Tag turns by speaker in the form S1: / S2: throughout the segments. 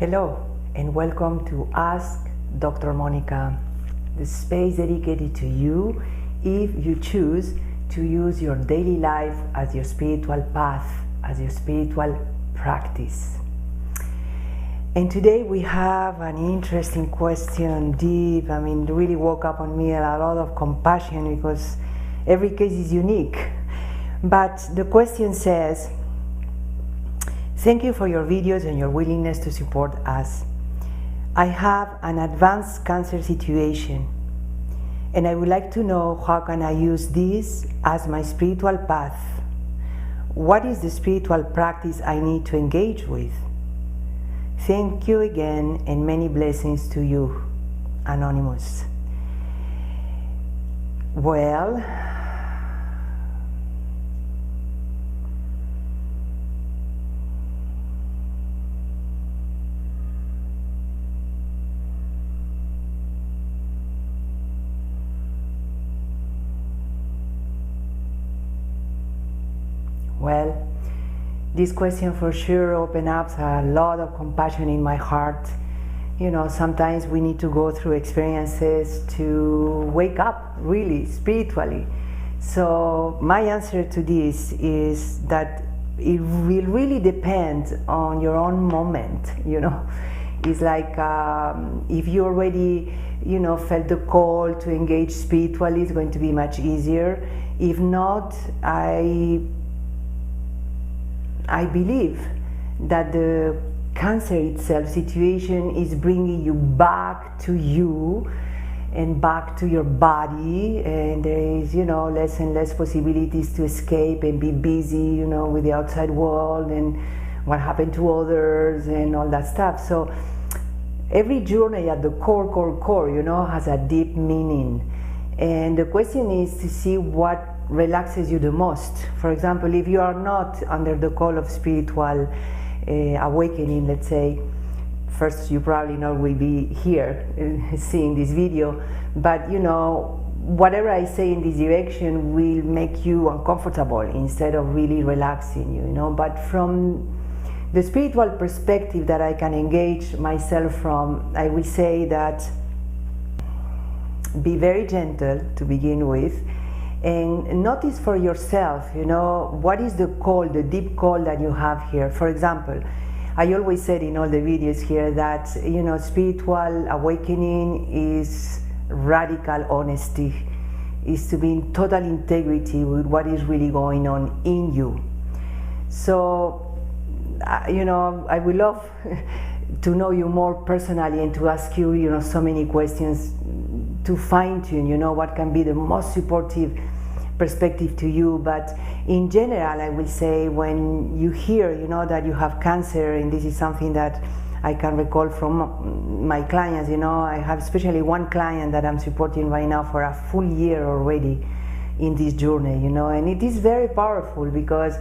S1: Hello and welcome to Ask Dr. Monica, the space dedicated to you if you choose to use your daily life as your spiritual path, as your spiritual practice. And today we have an interesting question, deep, really woke up on me a lot of compassion because every case is unique. But the question says, thank you for your videos and your willingness to support us. I have an advanced cancer situation and I would like to know how can I use this as my spiritual path. What is the spiritual practice I need to engage with? Thank you again and many blessings to you, Anonymous. Well, this question for sure opened up a lot of compassion in my heart. You know, sometimes we need to go through experiences to wake up really spiritually. So my answer to this is that it will really depend on your own moment, It's like if you already, felt the call to engage spiritually, it's going to be much easier. If not, I believe that the cancer itself situation is bringing you back to you and back to your body, and there is, less and less possibilities to escape and be busy, with the outside world and what happened to others and all that stuff. So every journey at the core, has a deep meaning. And the question is to see what relaxes you the most. For example, if you are not under the call of spiritual awakening, let's say, first you probably not will be here seeing this video, but whatever I say in this direction will make you uncomfortable instead of really relaxing you, But from the spiritual perspective that I can engage myself from, I will say that be very gentle to begin with, and notice for yourself, what is the call, the deep call that you have here. For example, I always said in all the videos here that, spiritual awakening is radical honesty, is to be in total integrity with what is really going on in you. So, I would love to know you more personally and to ask you, so many questions to fine-tune, what can be the most supportive perspective to you. But in general, I will say, when you hear, that you have cancer, and this is something that I can recall from my clients, I have especially one client that I'm supporting right now for a full year already in this journey, and it is very powerful because,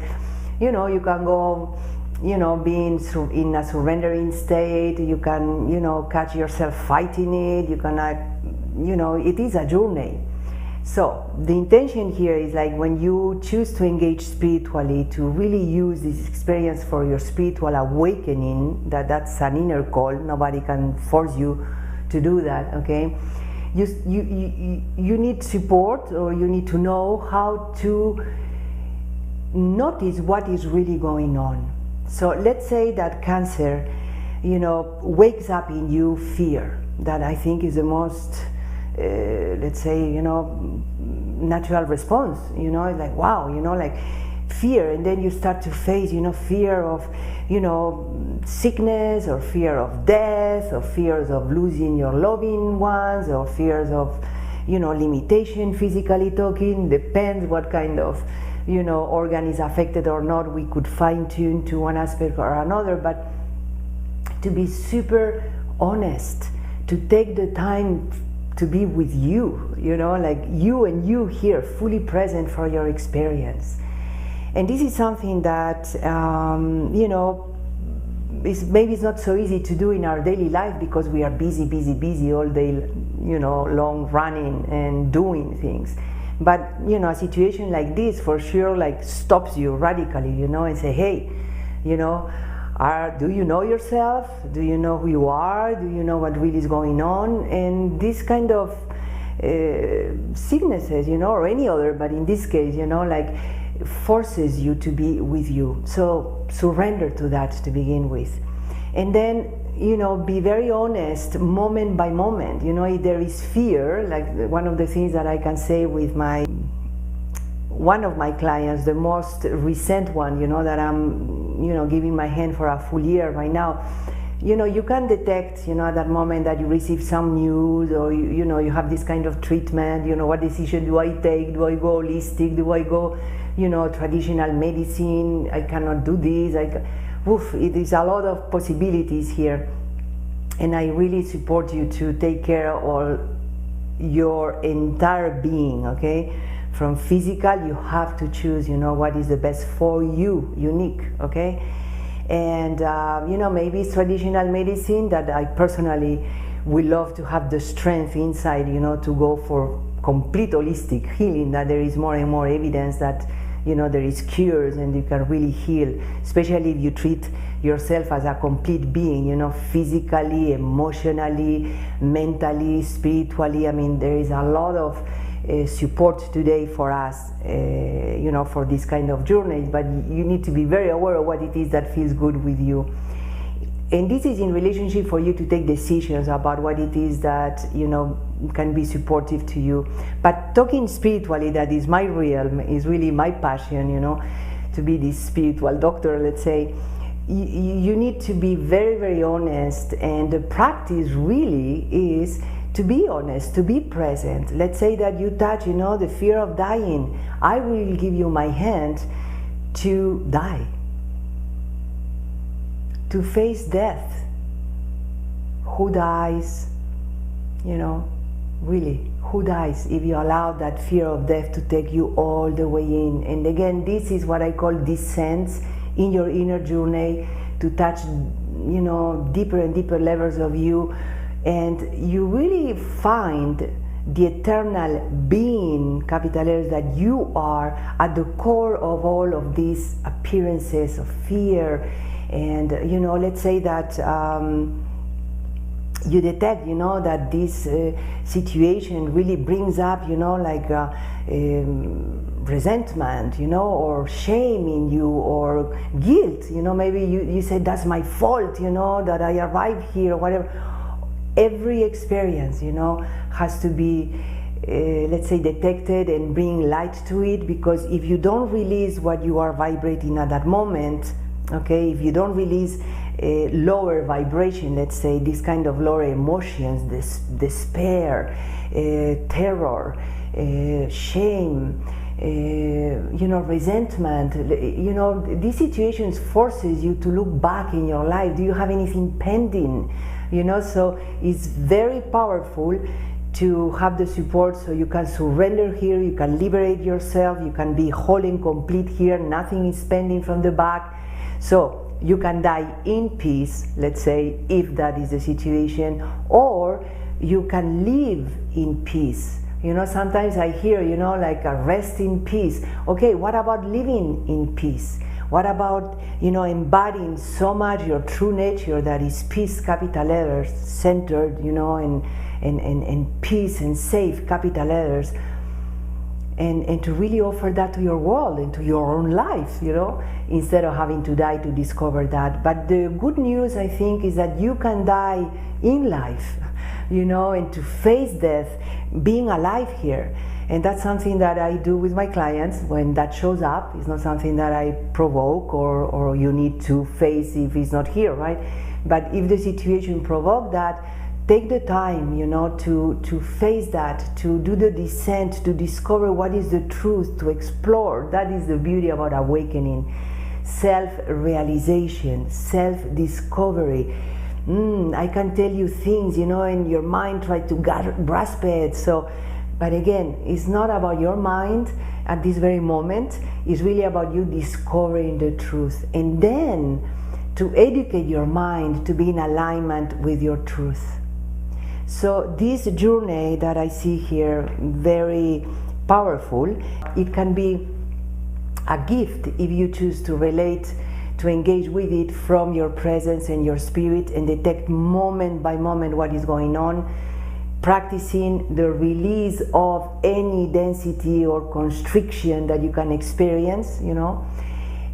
S1: you can go, being in a surrendering state, you can, catch yourself fighting it, you can, it is a journey. So the intention here is like when you choose to engage spiritually, to really use this experience for your spiritual awakening, that's an inner call, nobody can force you to do that, okay? You need support, or you need to know how to notice what is really going on. So let's say that cancer, wakes up in you fear. That I think is the most, let's say, natural response. It's like, wow, like fear, and then you start to face, fear of, sickness, or fear of death, or fears of losing your loving ones, or fears of, limitation, physically talking. Depends what kind of, organ is affected or not. We could fine-tune to one aspect or another, but to be super honest, to take the time to be with you, like you and you here, fully present for your experience. And this is something that, maybe it's not so easy to do in our daily life because we are busy all day, long running and doing things. But, a situation like this for sure, like, stops you radically, and say, hey, Do you know yourself? Do you know who you are? Do you know what really is going on? And this kind of sicknesses, or any other, but in this case, like forces you to be with you. So surrender to that to begin with. And then, be very honest moment by moment. If there is fear, like one of the things that I can say with one of my clients, the most recent one, that I'm, giving my hand for a full year right now, you can detect, at that moment that you receive some news, or you have this kind of treatment, what decision do I take? Do I go holistic? Do I go, traditional medicine? I cannot do this. It is a lot of possibilities here, and I really support you to take care of all your entire being, okay? From physical, you have to choose, what is the best for you, unique, okay? And, maybe it's traditional medicine that I personally would love to have the strength inside, to go for complete holistic healing, that there is more and more evidence that, there is cures and you can really heal, especially if you treat yourself as a complete being, physically, emotionally, mentally, spiritually. I mean, there is a lot of support today for us, for this kind of journeys, but you need to be very aware of what it is that feels good with you. And this is in relationship for you to take decisions about what it is that, can be supportive to you. But talking spiritually, that is my realm, is really my passion, to be this spiritual doctor, let's say. You need to be very, very honest, and the practice really is to be honest, to be present. Let's say that you touch, the fear of dying. I will give you my hand to die, to face death. Who dies? Really, who dies if you allow that fear of death to take you all the way in? And again, this is what I call descents in your inner journey, to touch, deeper and deeper levels of you. And you really find the eternal being, capital letters, that you are at the core of all of these appearances of fear. And, let's say that you detect, that this situation really brings up, resentment, or shame in you, or guilt. Maybe you say, that's my fault, that I arrived here, or whatever. Every experience, has to be, let's say, detected and bring light to it, because if you don't release what you are vibrating at that moment, okay, if you don't release lower vibration, let's say, this kind of lower emotions, despair, terror, shame, resentment, these situations forces you to look back in your life. Do you have anything pending? So it's very powerful to have the support, so you can surrender here, you can liberate yourself, you can be whole and complete here, nothing is pending from the back. So you can die in peace, let's say, if that is the situation, or you can live in peace. Sometimes I hear, like a rest in peace. Okay, what about living in peace? What about, embodying so much your true nature, that is peace, capital letters, centered, and peace and safe, capital letters, and to really offer that to your world and to your own life, instead of having to die to discover that. But the good news, I think, is that you can die in life, and to face death, being alive here. And that's something that I do with my clients when that shows up. It's not something that I provoke or you need to face if it's not here, right? But if the situation provokes that, take the time, to face that, to do the descent, to discover what is the truth, to explore. That is the beauty about awakening. Self-realization, self-discovery. I can tell you things, and your mind tries to grasp it. But again, it's not about your mind at this very moment. It's really about you discovering the truth. And then to educate your mind to be in alignment with your truth. So this journey that I see here, very powerful. It can be a gift if you choose to relate to engage with it from your presence and your spirit and detect moment by moment what is going on, practicing the release of any density or constriction that you can experience,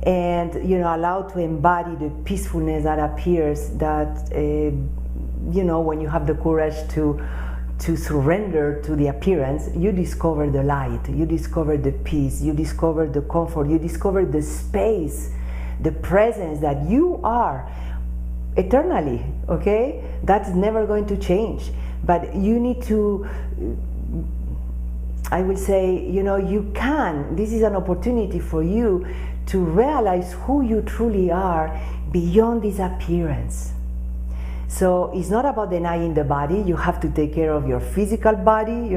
S1: and allow to embody the peacefulness that appears, that when you have the courage to surrender to the appearance, you discover the light, you discover the peace, you discover the comfort, you discover the space, the presence that you are eternally, okay? That's never going to change. But you need to, I will say, you can, this is an opportunity for you to realize who you truly are beyond this appearance. So it's not about denying the body. You have to take care of your physical body,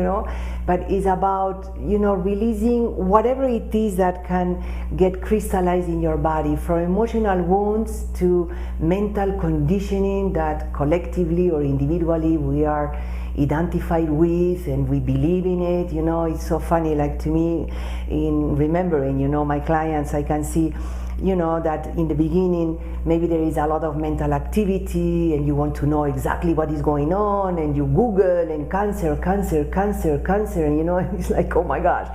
S1: but it's about, releasing whatever it is that can get crystallized in your body, from emotional wounds to mental conditioning that collectively or individually we are identified with and we believe in it. It's so funny, like to me, in remembering, my clients, I can see that in the beginning maybe there is a lot of mental activity and you want to know exactly what is going on, and you Google and cancer, and it's like, oh my gosh.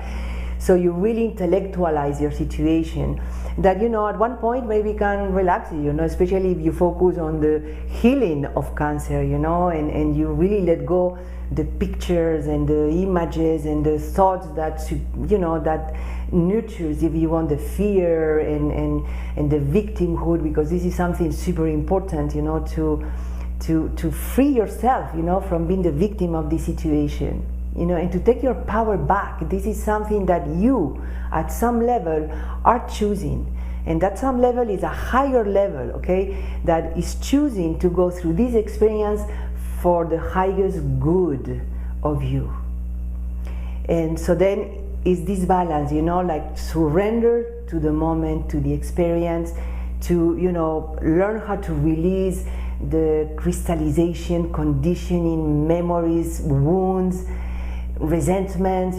S1: So you really intellectualize your situation that at one point maybe can relax you, especially if you focus on the healing of cancer, and you really let go the pictures and the images and the thoughts that that nurtures, if you want, the fear and the victimhood, because this is something super important, to free yourself, from being the victim of this situation, and to take your power back. This is something that you, at some level, are choosing. And that some level is a higher level, okay, that is choosing to go through this experience for the highest good of you. And so then is this balance, like surrender to the moment, to the experience, to, learn how to release the crystallization, conditioning, memories, wounds, resentments,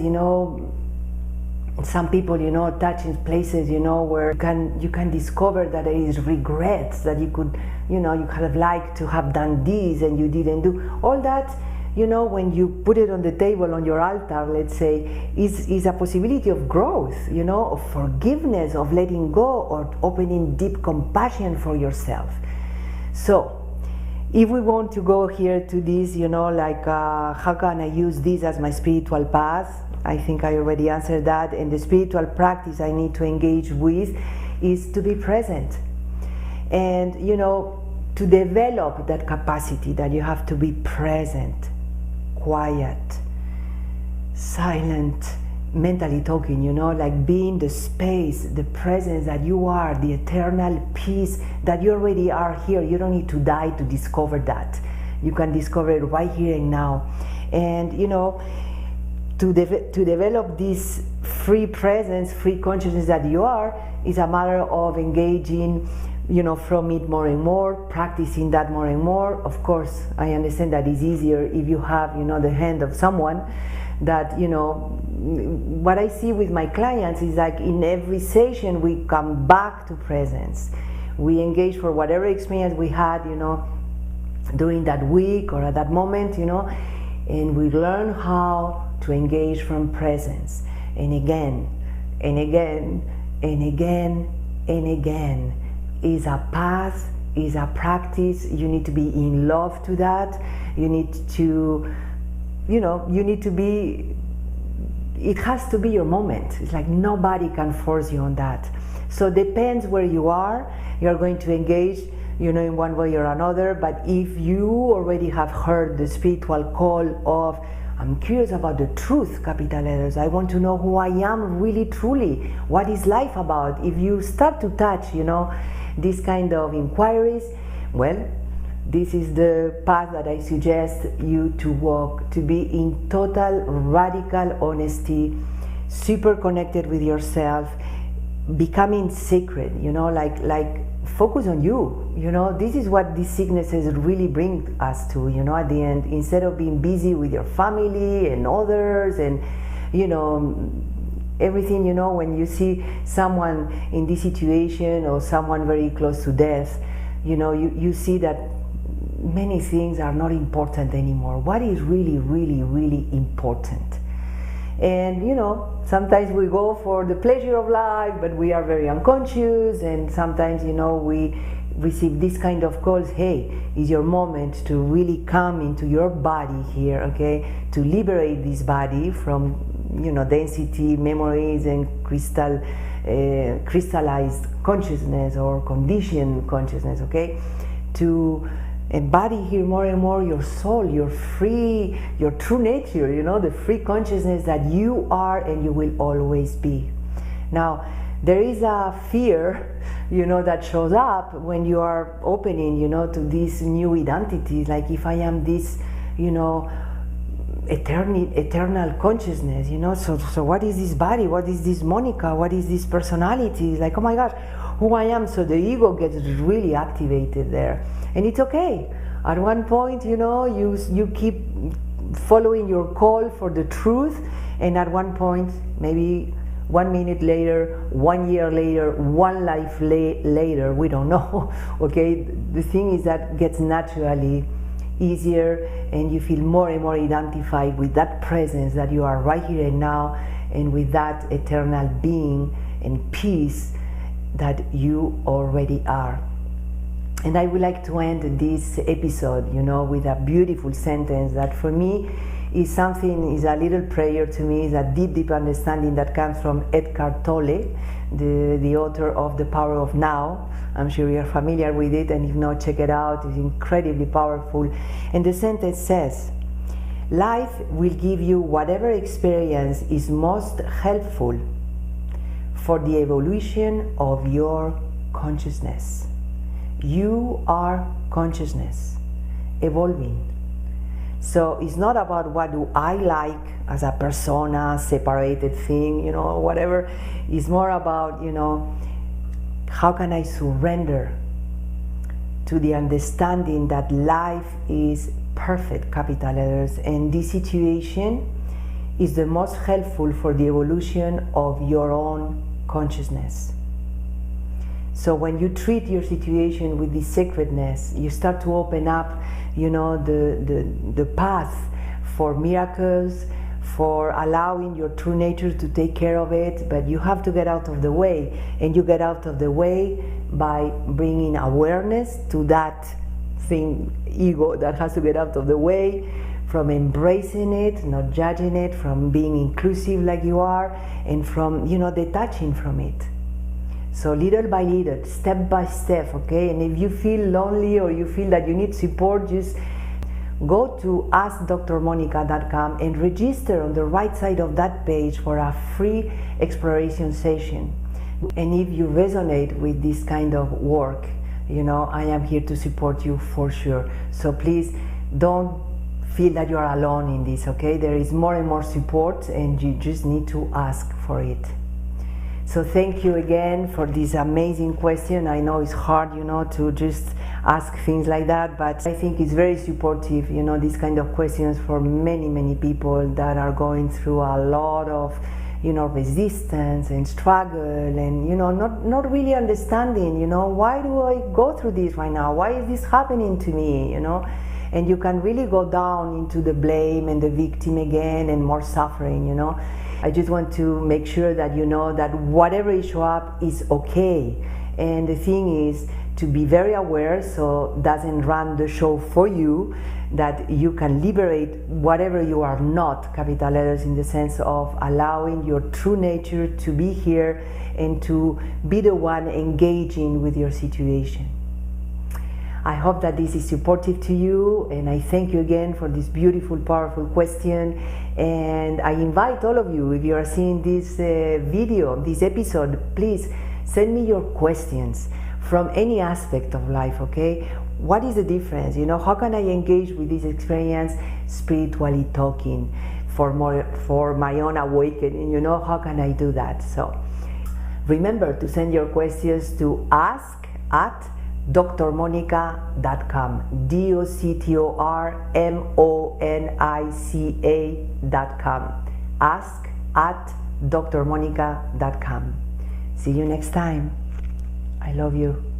S1: some people, touch in places, where you can discover that there is regrets, that you could, you kind of like to have done this and you didn't do. All that, when you put it on the table, on your altar, let's say, is a possibility of growth, of forgiveness, of letting go, or opening deep compassion for yourself. So, if we want to go here to this, how can I use this as my spiritual path? I think I already answered that. And the spiritual practice I need to engage with is to be present. And, to develop that capacity that you have to be present, quiet, silent, mentally talking, like being the space, the presence that you are, the eternal peace that you already are here. You don't need to die to discover that. You can discover it right here and now. And, to develop this free presence, free consciousness that you are, is a matter of engaging, from it more and more, practicing that more and more. Of course, I understand that it's easier if you have, the hand of someone that, what I see with my clients is like in every session we come back to presence. We engage for whatever experience we had, during that week or at that moment, and we learn how to engage from presence, and again and again and again and again. Is a path, is a practice. You need to be in love to that. You need to, you need to be, it has to be your moment. It's like nobody can force you on that. So depends where you are, you're going to engage, in one way or another. But if you already have heard the spiritual call of, I'm curious about the truth, capital letters, I want to know who I am really truly, what is life about? If you start to touch, these kind of inquiries, well, this is the path that I suggest you to walk, to be in total radical honesty, super connected with yourself, becoming sacred, like focus on you. This is what these sicknesses really bring us to, at the end. Instead of being busy with your family and others and, everything, when you see someone in this situation or someone very close to death, you see that many things are not important anymore. What is really, really, really important? And sometimes we go for the pleasure of life, but we are very unconscious, and sometimes we receive this kind of calls. Hey, is your moment to really come into your body here, okay, to liberate this body from density, memories, and crystallized consciousness or conditioned consciousness, okay, to embody here more and more your soul, your true nature, the free consciousness that you are and you will always be. Now, there is a fear, that shows up when you are opening, to these new identities, like if I am this, eternal consciousness, so what is this body? What is this Monica? What is this personality? It's like, oh my gosh, who I am. So the ego gets really activated there, and it's okay. At one point, you keep following your call for the truth, and at one point, maybe 1 minute later, 1 year later, one life later, we don't know, okay? The thing is that gets naturally easier, and you feel more and more identified with that presence that you are right here and now, and with that eternal being and peace that you already are. And I would like to end this episode, with a beautiful sentence that for me is a little prayer to me, is a deep understanding that comes from Eckhart Tolle, the author of The Power of Now. I'm sure you're familiar with it, and if not, check it out. It's incredibly powerful. And the sentence says, life will give you whatever experience is most helpful for the evolution of your consciousness. You are consciousness, evolving. So it's not about what do I like as a persona, separated thing, whatever. It's more about, how can I surrender to the understanding that life is perfect, capital letters, and this situation is the most helpful for the evolution of your own consciousness. So when you treat your situation with this sacredness, you start to open up, the path for miracles, for allowing your true nature to take care of it, but you have to get out of the way, and you get out of the way by bringing awareness to that thing, ego, that has to get out of the way, from embracing it, not judging it, from being inclusive like you are, and from, detaching from it. So little by little, step by step, okay? And if you feel lonely or you feel that you need support, just go to AskDrMonica.com and register on the right side of that page for a free exploration session. And if you resonate with this kind of work, I am here to support you for sure. So please don't feel that you are alone in this, okay? There is more and more support, and you just need to ask for it. So thank you again for this amazing question. I know it's hard, to just ask things like that, but I think it's very supportive, these kind of questions for many, many people that are going through a lot of, resistance and struggle, and, not really understanding, why do I go through this right now? Why is this happening to me, And you can really go down into the blame and the victim again, and more suffering, I just want to make sure that you know that whatever you show up is okay. And the thing is to be very aware, so doesn't run the show for you, that you can liberate whatever you are not, capital letters, in the sense of allowing your true nature to be here and to be the one engaging with your situation. I hope that this is supportive to you, and I thank you again for this beautiful, powerful question. And I invite all of you, if you are seeing this video, this episode, please send me your questions from any aspect of life, okay? What is the difference? How can I engage with this experience spiritually talking for my own awakening? How can I do that? So remember to send your questions to ask@drmonica.com, DoctorMonica.com, ask@drmonica.com. drmonica.com. See you next time. I love you.